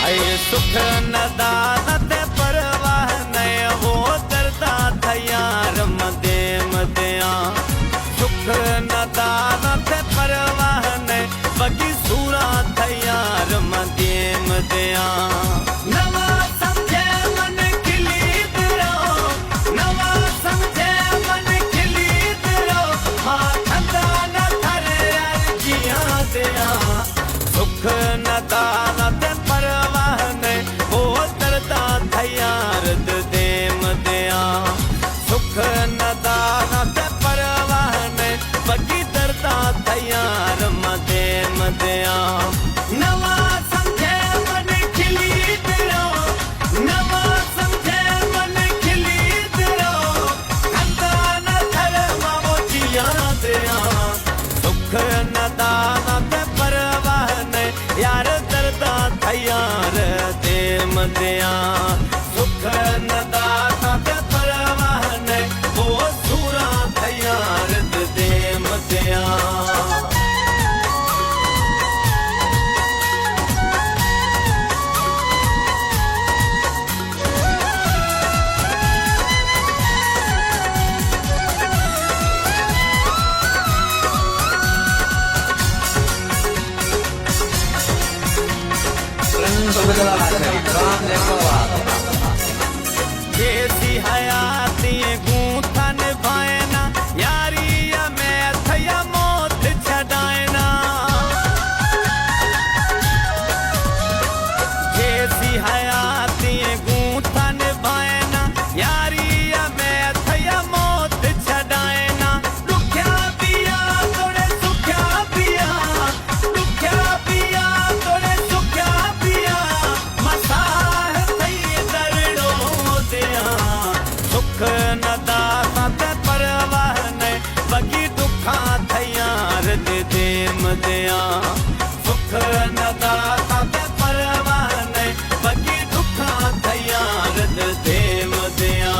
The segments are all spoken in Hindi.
सुख नदान ते परवाह नय वो दर्दा थयार मदे मदया सुख नदान ते परवाह नय बगी सूरा थयार मदे मदया नवा समझे मन खिली तेरो नवा समझे मन खिली तेरो हाँ ठंडा न थरे अर्जिया दया सुख नदान ते परवाह नय वो दर्दा थयार दे मदया सुख नदान ते परवाह नय बगी दर्दा थयार मदे मदया नवा समझे मन खिली तेरो नवा समझे मन खिली तेरो ठंडा न थरे मावो जिया दया सुख नदान ते परवाह नय यार दर्दा थयार दे मदया सुख नदान ते परवाह नय वो सूरा थयार दे मदया कैसी हयाती गूंथन भायना यारी में थया मौत छडायना कैसी हयाती गूंथन भायना यारी में थया मौत छडायना दुख्या पिया तोड़े सुख्या पिया दुख्या पिया तोड़े सुख्या पिया मसाह थई दरड़ो दिया सुख नदान ते परवाह नय बगी दुखा थयार दे मदया सुख नदान ते परवाह नय बगी दुखा थयार दे मदया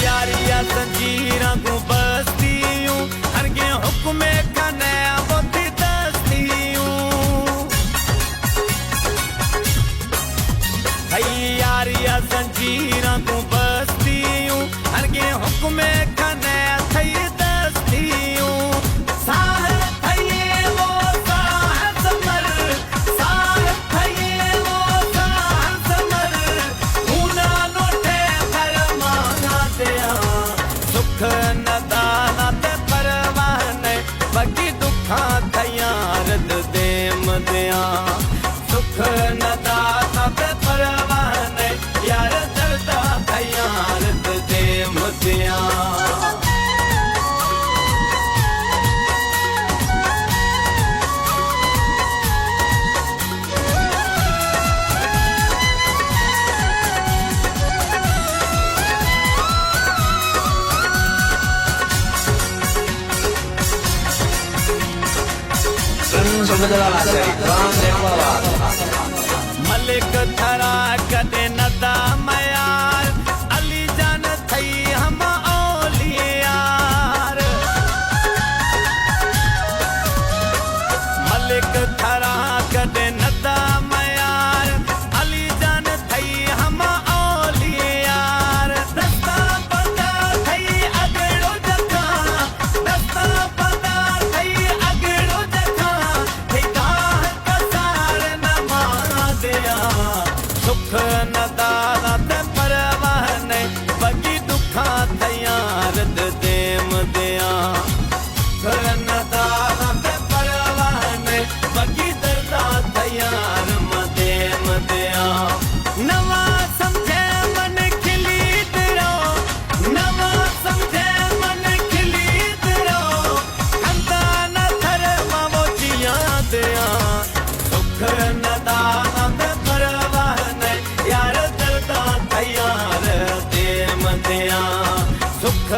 यारिया संजीरा को बस्तियों हर के हुक्मे कने बुद्धि दस्तियों यारिया संजीरा को बस्तियों हर के हुक्मे कने थई दस्तियों साह थये वो साह समर साह थये वो साह समर ऊना नोटे फरमाना दया सुख नदान ते परवाह नय बगी दुखा थयार दे मदया सुख नदान ते परवाह नय यार दर्दा थयार दे मदया मलिक थरा कदे नदा मयार अली जान थई हम औलियार मलिक थरा कदे नदा मयार अली जान थई हम औलियार दस्ता पता थई अगड़ो जखा दस्ता पता थई अगड़ो जखा सुख नदान ते परवाह नय बगी दुखा थयार दे मदया सुख नदान ते परवाह नय बगी दर्दा थयार मदे मदया नवा समझे मन खिली तेरो नवा समझे मन खिली तेरो ठंडा न थरे मावो जिया दया सुख नदान ते परवाह नय यार दुनिया सुख